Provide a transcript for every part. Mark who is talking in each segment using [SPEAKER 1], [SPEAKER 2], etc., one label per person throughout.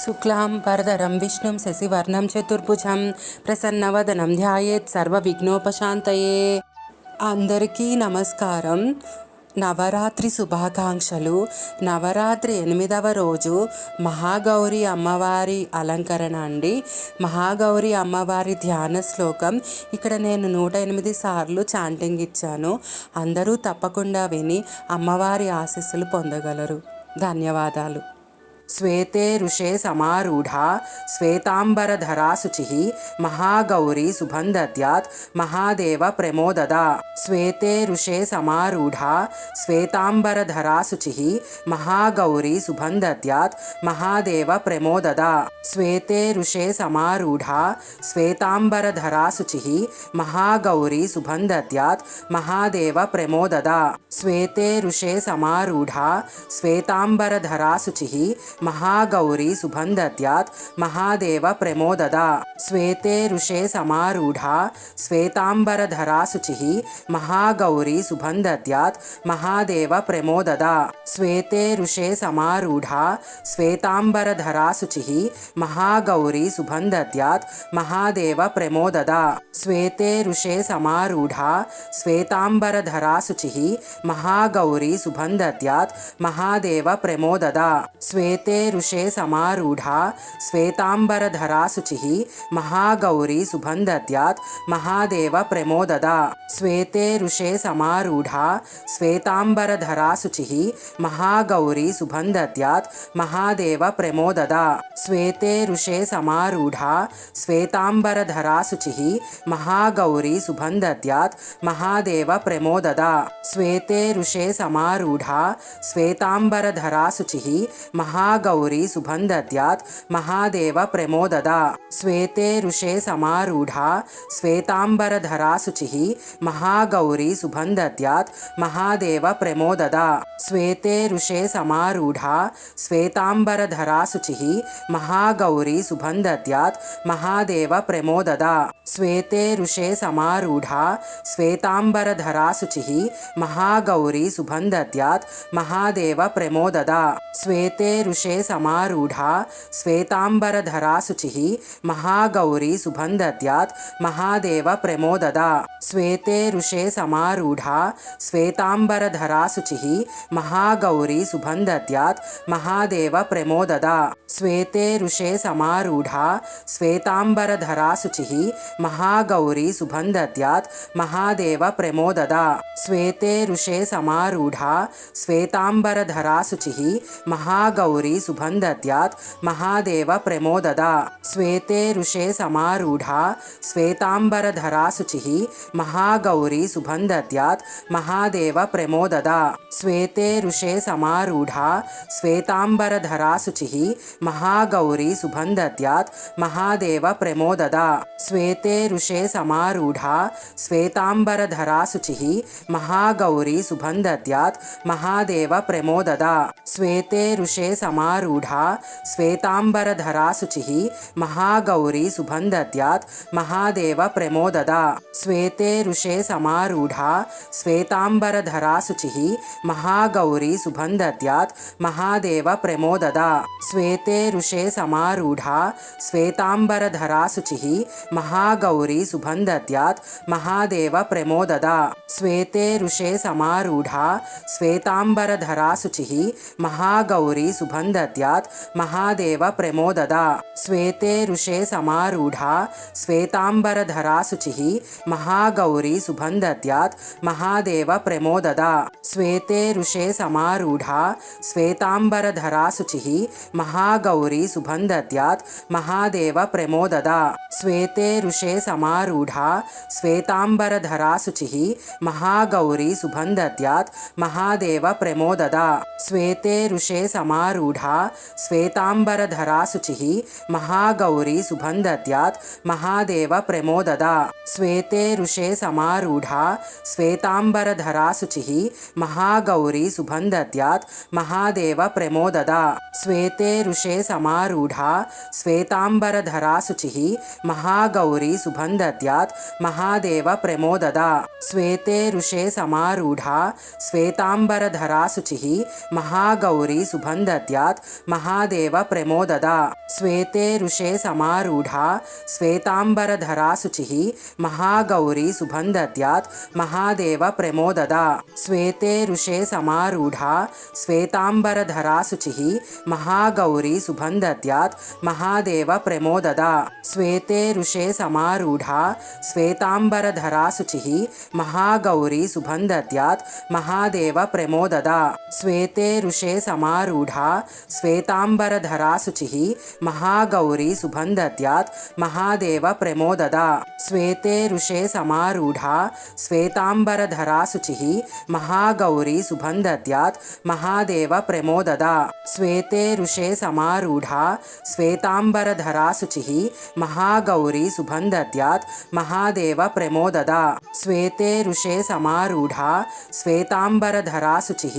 [SPEAKER 1] శుక్లాంబరధరం విష్ణుం శశివర్ణం చతుర్భుజం ప్రసన్నవదనం ధ్యాయేత్ సర్వవిఘ్నోపశాంతయే. అందరికీ నమస్కారం. నవరాత్రి శుభాకాంక్షలు. నవరాత్రి 8వ రోజు మహాగౌరి అమ్మవారి అలంకరణ అండి. మహాగౌరి అమ్మవారి ధ్యాన శ్లోకం ఇక్కడ నేను 108 సార్లు చాంటింగ్ ఇచ్చాను. అందరూ తప్పకుండా విని అమ్మవారి ఆశీస్సులు పొందగలరు. ధన్యవాదాలు. శ్వేతే ఋషే సమారూఢా శ్వేతాంబరధరా శుచిః మహాగౌరీ శుభం దద్యాత్ మహాదేవ ప్రమోదదా. శ్వేతే ఋషే సమారూఢా శ్వేతాంబరధరా శుచిః మహాగౌరీ శుభం దద్యాత్ మహాదేవ ప్రమోదదా. శ్వేతే ఋషే సమారూఢా శ్వేతాంబరధరా శుచిః మహాగౌరీ శుభం దద్యాత్ మహాదేవ ప్రమోదదా. శ్వేతే ఋషే సమారూఢా శ్వేతాంబరధరా శుచిః మహాగౌరీ శుభం దద్యాత్ మహాదేవ ప్రమోదదా. శ్వేతే ఋషే సమారూఢా శ్వేతాంబరధరా శుచిః మహాగౌరీ శుభం దద్యాత్ మహాదేవ ప్రమోదదా. శ్వేతే ఋషే సమారూఢా శ్వేతాంబరధరా శుచిః మహాగౌరీ శుభం దద్యాత్ మహాదేవ ప్రమోదదా. శ్వేతే ఋషే సమారూఢా శ్వేతాంబరధరా శుచిః మహాగౌరీ శుభం దద్యాత్ మహాదేవ ప్రమోదదా. శ్వేతే ఋషే సమారూఢా శ్వేతాంబరధరా శుచిః మహాగౌరీ శుభం దద్యాత్ మహాదేవ ప్రమోదదా. శ్వేతే ఋషే సమారూఢా శ్వేతాంబరధరా శుచిః మహాగౌరీ శుభం దద్యాత్ మహాదేవ ప్రమోదదా. శ్వేతే ఋషే సమారూఢా శ్వేతాంబరధరా శుచిః మహాగౌరీ శుభం దద్యాత్ మహాదేవ ప్రమోదదా. శ్వేతే ఋషే సమారూఢా శ్వేతాంబరధరా శుచిః మహాగౌరీ శుభం దద్యాత్ మహాదేవ ప్రమోదదా. శ్వేతే ఋషే సమారూఢా శ్వేతాంబరధరా శుచిః మహాగౌరీ శుభం దద్యాత్ మహాదేవ ప్రమోదదా. శ్వేతే ఋషే సమారూఢా శ్వేతాంబరధరా శుచిః మహాగౌరీ శుభం దద్యాత్ మహాదేవ ప్రమోదదా. శ్వేతే ఋషే సమారూఢా శ్వేతాంబరధరా శుచిః మహాగౌరీ శుభం దద్యాత్ మహాదేవ ప్రమోదదా. శ్వేతే ఋషే సమారూఢా శ్వేతాంబరధరా శుచిః మహాగౌరీ శుభం దద్యాత్ మహాదేవ ప్రమోదదా. శ్వేతే ఋషే సమారూఢా శ్వేతాంబరధరా శుచిః మహాగౌరీ శుభం దద్యాత్ మహాదేవ ప్రమోదదా. శ్వేతే ఋషే సమారూఢా శ్వేతాంబరధరా శుచిః మహాగౌరీ శుభం దద్యాత్ మహాదేవ ప్రమోదదా. శ్వేతే ఋషే సమారూఢా శ్వేతాంబరధరా శుచిః మహాగౌరీ శుభం దద్యాత్ మహాదేవ ప్రమోదదా. శ్వేతే ఋషే సమారూఢా శ్వేతాంబరధరా శుచిః మహాగౌరీ శుభం దద్యాత్ మహాదేవ ప్రమోదదా. శ్వేతే ఋషే సమారూఢా శ్వేతాంబరధరా శుచిః మహాగౌరీ శుభం దద్యాత్ మహాదేవ ప్రమోదదా. శ్వేతే ఋషే సమారూఢా శ్వేతాంబరధరా శుచిః మహాగౌరీ శుభం దద్యాత్ మహాదేవ ప్రమోదదా. శ్వేతే ఋషే సమారూఢా శ్వేతాంబరధరా శుచిః మహాగౌరీ శుభం దద్యాత్ మహాదేవ ప్రమోదదా. శ్వేతే ఋషే సమారూఢా శ్వేతాంబరధరా శుచిః మహాగౌరీ శుభం దద్యాత్ మహాదేవ ప్రమోదదా. శ్వేతే ఋషే సమారూఢా శ్వేతాంబరధరా శుచిః మహాగౌరీ శుభం దద్యాత్ మహాదేవ ప్రమోదదా. శ్వేతే ఋషే సమారూఢా శ్వేతాంబరధరా శుచిః మహాగౌరీ శుభం దద్యాత్ మహాదేవ ప్రమోదదా. శ్వేతే ఋషే సమారూఢా శ్వేతాంబరధరా శుచిః మహాగౌరీ శుభం దద్యాత్ మహాదేవ ప్రమోదదా. శ్వేతే ఋషే సమారూఢా శ్వేతాంబరధరా శుచిః మహాగౌరీ శుభం దద్యాత్ మహాదేవ ప్రమోదదా. శ్వేతే ఋషే సమారూఢా శ్వేతాంబరధరా శుచిః మహాగౌరీ శుభం దద్యాత్ మహాదేవ ప్రమోదదా. శ్వేతే ఋషే సమారూఢా శ్వేతాంబరధరా శుచిః महागौरी शुभं दद्यात् महादेव प्रमोददा श्वेते ऋषे समारूढा श्वेतांबरधरा शुचिः महागौरी शुभं दद्यात् महादेव प्रमोददा श्वेते ऋषे समारूढा श्वेतांबरधरा शुचिः महागौरी शुभं दद्यात् महादेव प्रमोददा श्वेते ऋषे समारूढा श्वेतांबरधरा शुचिः महागौरी शुभं दद्यात् महादेव प्रमोददा श्वेते ऋषे समारूढा श्वेतांबरधरा शुचिः महागौरी शुभं दद्यात् महादेव प्रमोददा श्वेते ऋषे समारूढा श्वेतांबरधरा शुचिः महागौरी शुभं दद्यात् महादेव प्रमोददा श्वेते ऋषे समारूढा श्वेतांबरधरा शुचिः महागौरी शुभं दद्यात् महादेव प्रमोददा श्वेते ऋषे समारूढा श्वेतांबरधरा शुचिः महागौरी शुभं दद्यात् महादेव प्रमोददा श्वेते ऋषे समारूढा श्वेतांबरधरा शुचिः महागौरी शुभं दद्यात् महादेव प्रमोददा श्वेते ऋषे समारूढा श्वेतांबरधरा शुचिः महागौरी शुभं दद्यात् महादेव प्रमोददा श्वेते ऋषे समारूढा श्वेतांबरधरा शुचिः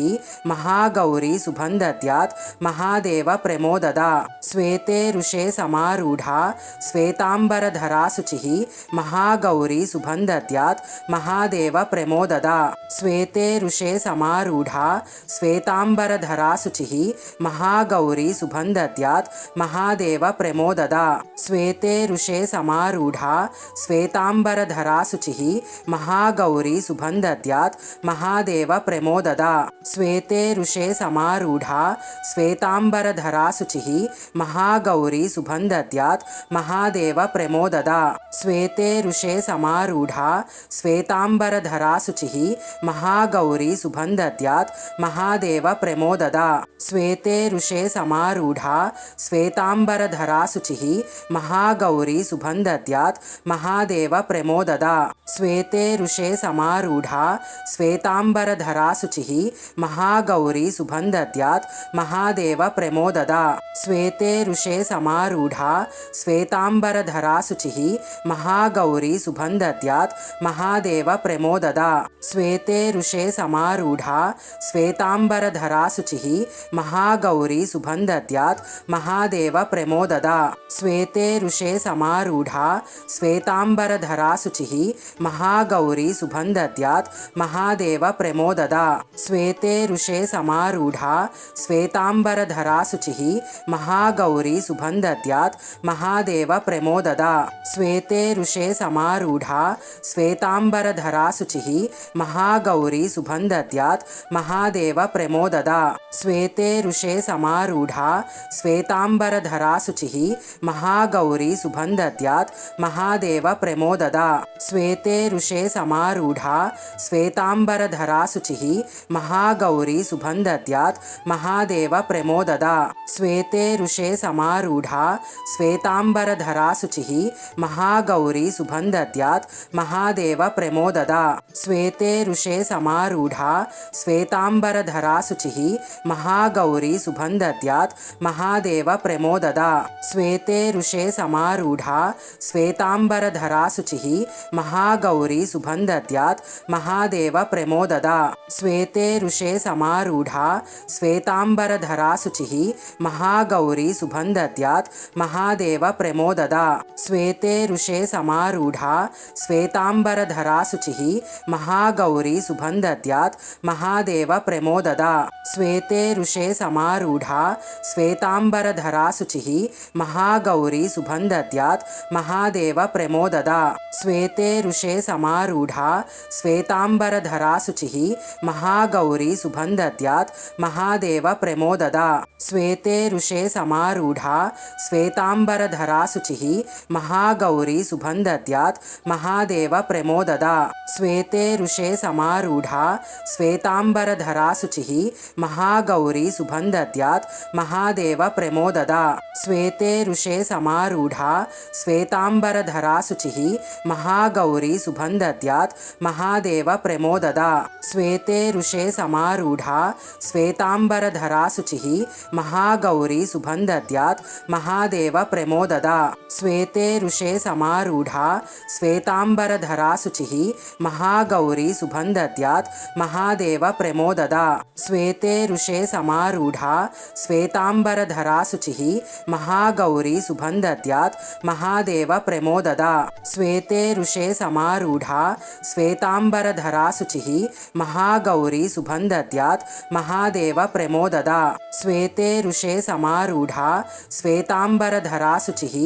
[SPEAKER 1] महागौरी शुभं दद्यात् महादेव प्रमोददा श्वेते ऋषे समारूढा श्वेतांबरधरा शुचिः महागौरी शुभं दद्यात् महादेव प्रमोददा श्वेते ऋषे समारूढा श्वेतांबरधरा शुचिः महागौरी शुभं दद्यात् महादेव प्रमोददा श्वेते ऋषे समारूढा श्वेतांबरधरा शुचिः महागौरी शुभं दद्यात् महादेव प्रमोददा श्वेते ऋषे समारूढा श्वेतांबरधरा शुचिः महागौरी शुभं दद्यात् महादेव प्रमोददा श्वेते ऋषे समारूढा श्वेतांबरधरा शुचिः महागौरी शुभं दद्यात् महादेव प्रमोददा श्वेते ऋषे समारूढा श्वेतांबरधरा शुचिः महागौरी शुभं दद्यात् महादेव प्रमोददा श्वेते ऋषे समारूढा श्वेतांबरधरा शुचिः महागौरी शुभं दद्यात् महादेव प्रमोददा श्वेते ऋषे समारूढा श्वेतांबरधरा शुचिः महागौरी शुभं दद्यात् महादेव प्रमोददा श्वेते ऋषे समारूढा श्वेतांबरधरा शुचिः महागौरी शुभं दद्यात् महादेव प्रमोददा श्वेते ऋषे समारूढा श्वेतांबरधरा शुचिः महागौरी शुभं दद्यात् महादेव प्रमोददा श्वेते ऋषे समारूढा श्वेतांबरधरा शुचिः महागौरी शुभं दद्यात् महादेव प्रमोददा श्वेते ऋषे समारूढा श्वेतांबरधरा शुचिः महागौरी शुभं दद्यात् महादेव प्रमोददा श्वेते ऋषे समारूढा श्वेतांबरधरा शुचिः महागौरी शुभं दद्यात् महादेव प्रमोददा श्वेते ऋषे समारूढा श्वेतांबरधरा शुचिः महागौरी शुभं दद्यात् महादेव प्रमोददा श्वेते ऋषे समारूढा श्वेतांबरधरा शुचिः महागौरी शुभं दद्यात् महादेव प्रमोददा श्वेते ऋषे समारूढा श्वेतांबरधरा शुचिः महागौरी शुभं दद्यात् महादेव प्रमोददा श्वेते ऋषे समारूढा श्वेतांबरधरा शुचिः महागौरी शुभं दद्यात् महादेव प्रमोददा श्वेते ऋषे समारूढा श्वेतांबरधरा शुचिः महागौरी शुभं दद्यात् महादेव प्रमोददा श्वेते ऋषे समारूढा श्वेतांबरधरा शुचिः महागौरी शुभं दद्यात् महादेव प्रमोददा श्वेते ऋषे समारूढा श्वेतांबरधरा शुचिः महागौरी शुभं दद्यात् महादेव प्रमोददा श्वेते ऋषे समारूढा श्वेतांबरधरा शुचिः महागौरी शुभं दद्यात् महादेव प्रमोददा श्वेते ऋषे समारूढा श्वेतांबरधरा शुचिः महागौरी शुभं दद्यात् महादेव प्रमोददा श्वेते ऋषे समारूढा श्वेतांबरधरा शुचिः महागौरी शुभं दद्यात् महादेव प्रमोददा श्वेते ऋषे समारूढा श्वेतांबरधरा शुचिः महागौरी शुभं दद्यात् महादेव प्रमोददा श्वेते ऋषे समारूढा श्वेतांबरधरा शुचिः महागौरी शुभं दद्यात् महादेव प्रमोददा श्वेते ऋषे समारूढ़ा श्वेतांबरधरा शुचिः महागौरी सुबन्धत्यात् महादेव प्रमोददा श्वेते ऋषे समारूढ़ा श्वेतांबरधरा शुचिः महागौरी सुबन्धत्यात् महादेव प्रमोददा श्वेते ऋषे समारूढ़ा श्वेतांबरधरा शुचिः महागौरी सुबन्धत्यात् महादेव प्रमोददा श्वेते ऋषे समारूढ़ा श्वेतांबरधरा शुचिः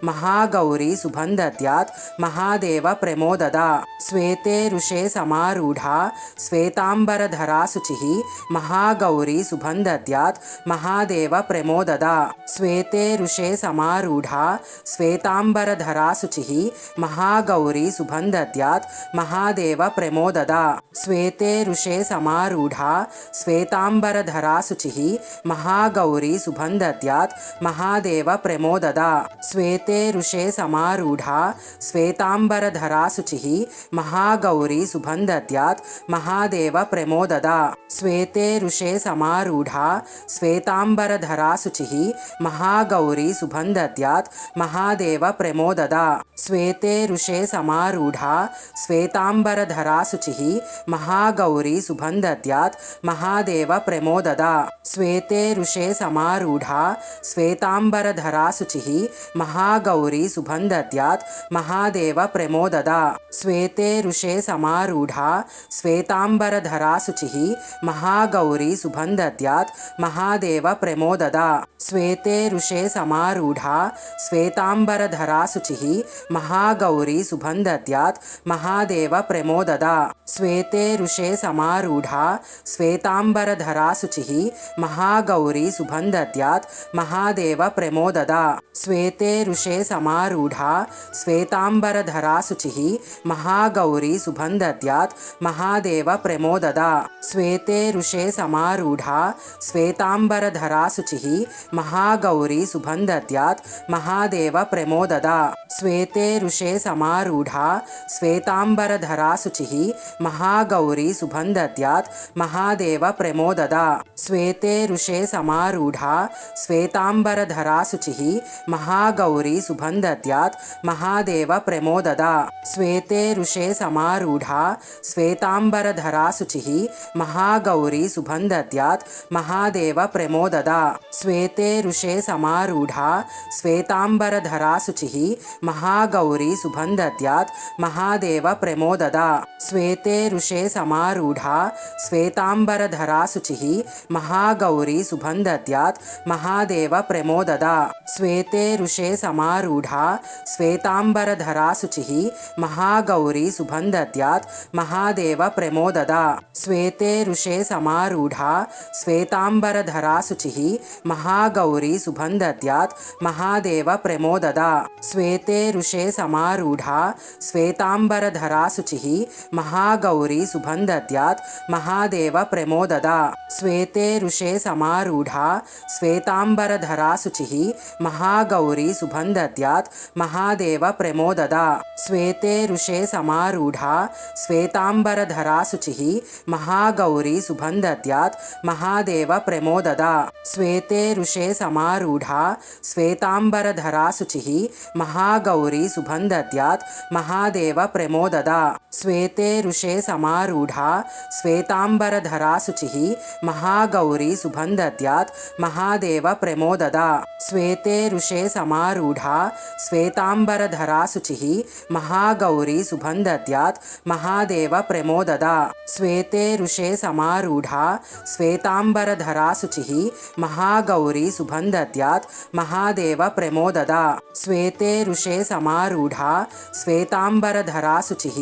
[SPEAKER 1] महागौरी सुबन्धत्यात् महादेव प्रमोददा श्वेते ऋषे समारूढ़ा श्वेतांबरधरा शुचिः महागौरी सुबन्धत्यात् महादेव प्रमोददा श्वेते ऋषे समारूढ़ा श्वेतांबरधरा शुचिः महागौरी सुबन्धत्यात् महादेव प्रमोददा श्वेते ऋषे समारूढ़ा श्वेतांबरधरा शुचिः महागौरी सुबन्धत्यात् महादेव प्रमोददा श्वेते ऋषे समारूढ़ा श्वेतांबरधरा शुचिः महागौरी सुबन्धत्यात् महादेव प्रमोददा श्वेते ऋषे समारूढ़ा श्वेतांबरधरा शुचिः महागौरी सुबन्धत्यात् महादेव प्रमोददा श्वेते ऋषे समारूढ़ा श्वेतांबरधरा शुचिः महागौरी सुबन्धत्यात् महादेव प्रमोददा श्वेते ऋषे समारूढ़ा श्वेतांबरधरा शुचिः महागौरी सुबन्धत्यात् महादेव प्रमोददा श्वेते ऋषे समारूढ़ा श्वेतांबरधरा शुचिः महागौरी सुबन्धत्यात् महादेव प्रमोददा श्वेते ऋषे समारूढ़ा श्वेतांबरधरा शुचिः महागौरी सुबन्धत्यात् महादेव प्रमोददा श्वेते ऋषे समारूढ़ा श्वेतांबरधरा शुचिः महागौरी सुबन्धत्यात् महादेव प्रमोददा श्वेते ऋषे समारूढ़ा श्वेतांबरधरा शुचिः महागौरी सुबन्धत्यात् महादेव प्रमोददा श्वेते ऋषे समारूढ़ा श्वेतांबरधरा शुचिः महागौरी सुबन्धत्यात् महादेव प्रमोददा श्वेते ऋषे समारूढ़ा श्वेतांबरधरा शुचिः महागौरी सुबन्धत्यात् महादेव प्रमोददा श्वेते ऋषे समारूढ़ा श्वेतांबरधरा शुचिः महागौरी सुबन्धत्यात् महादेव प्रमोददा श्वेते ऋषे समारूढ़ा श्वेतांबरधरा शुचिः महागौरी सुबन्धत्यात् महादेव प्रमोददा श्वेते ऋषे समारूढ़ा श्वेतांबरधरा शुचिः महागौरी सुबन्धत्यात् महादेव प्रमोददा श्वेते ऋषे समारूढ़ा श्वेतांबरधरा शुचिः महागौरी सुबन्धत्यात् महादेव प्रमोददा श्वेते ऋषे समारूढ़ा श्वेतांबरधरा शुचिः महागौरी सुबन्धत्यात् महादेव प्रमोददा श्वेते ऋषे समारूढ़ा श्वेतांबरधरा शुचिः महागौरी सुबन्धत्यात् महादेव प्रमोददा श्वेते ऋषे समारूढ़ा श्वेतांबरधरा शुचिः महागौरी सुबन्धत्यात् महादेव प्रमोददा श्वेते ऋषे समारूढ़ा श्वेतांबरधरा शुचिः महागौरी सुबन्धत्यात् महादेव प्रमोददा श्वेते ऋषे समारूढ़ा श्वेतांबरधरा शुचिः महागौरी सुबन्धत्यात् महादेव प्रमोददा श्वेते ऋषे समारूढ़ा श्वेतांबरधरा शुचिः महागौरी सुबन्धत्यात् महादेव प्रमोददा श्वेते ऋषे समारूढ़ा श्वेतांबरधरा शुचिः महागौरी सुबन्धत्यात् महादेव प्रमोददा श्वेते ऋषे समारूढ़ा श्वेतांबरधरा शुचिः महागौरी सुबन्धत्यात् महादेव प्रमोददा श्वेते ऋषे समारूढ़ा श्वेतांबरधरा शुचिः महागौरी सुबन्धत्यात् महादेव प्रमोददा श्वेते ऋषे समारूढ़ा श्वेतांबरधरा शुचिः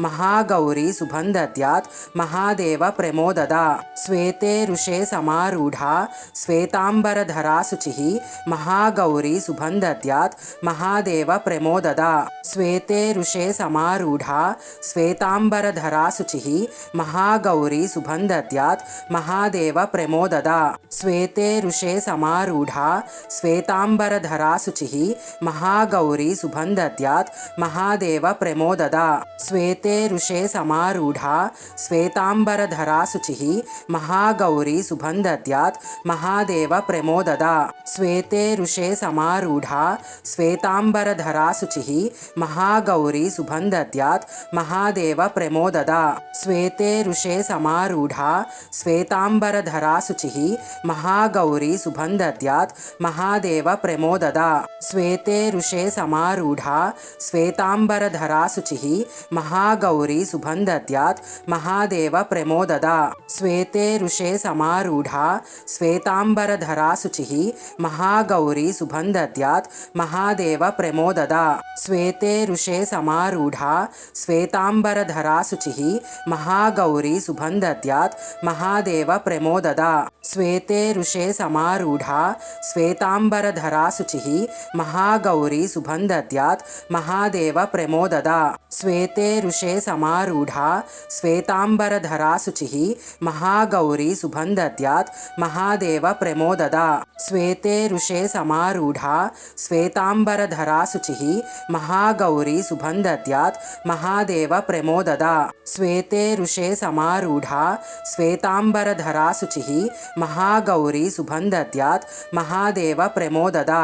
[SPEAKER 1] महागौरी सुबन्धत्यात् महादेव प्रमोददा श्वेते ऋषे समारूढ़ा श्वेतांबरधरा शुचिः महागौरी सुबन्धत्यात् महादेव प्रमोददा श्वेते ऋषे समारूढ़ा श्वेतांबरधरा शुचिः महागौरी सुबन्धत्यात् महादेव प्रमोददा श्वेते ऋषे समारूढ़ा श्वेतांबरधरा शुचिः महागौरी सुबन्धत्यात् महादेव प्रमोददा श्वेते ऋषे समारूढ़ा श्वेतांबरधरा शुचिः महागौरी सुबन्धत्यात् महादेव प्रमोददा श्वेते ऋषे समारूढ़ा श्वेतांबरधरा शुचिः महागौरी शुभं दद्यात् महादेव प्रमोददा श्वेते ऋषे समारूढ़ा श्वेतांबरधरा शुचिः महागौरी शुभं दद्यात् महादेव प्रमोददा श्वेते ऋषे समारूढ़ा श्वेतांबरधरा शुचिः महागौरी शुभं दद्यात् महादेव प्रमोददा श्वेते ऋषे समारूढ़ा श्वेतांबरधरा शुचिः महागौरी शुभं दद्यात् महादेव प्रमोददा श्वेते ऋषे समारूढ़ा श्वेतांबरधरा शुचिः महागौरी शुभं दद्यात् महादेव प्रमोददा श्वेते ऋषे समारूढ़ा श्वेतांबरधरा शुचिः महागौरी शुभं दद्यात् महादेव प्रमोददा श्वेते ऋषे समारूढ़ा श्वेतांबरधरा शुचिः महागौरी शुभं दद्यात् महादेव प्रमोददा श्वेते ऋषे समारूढ़ा श्वेतांबरधरा शुचिः महागौरी शुभं दद्यात् महादेव प्रमोददा श्वेते ऋषे समारूढ़ा श्वेतांबरधरा शुचिः महागौरी शुभं दद्यात् महादेव प्रमोददा।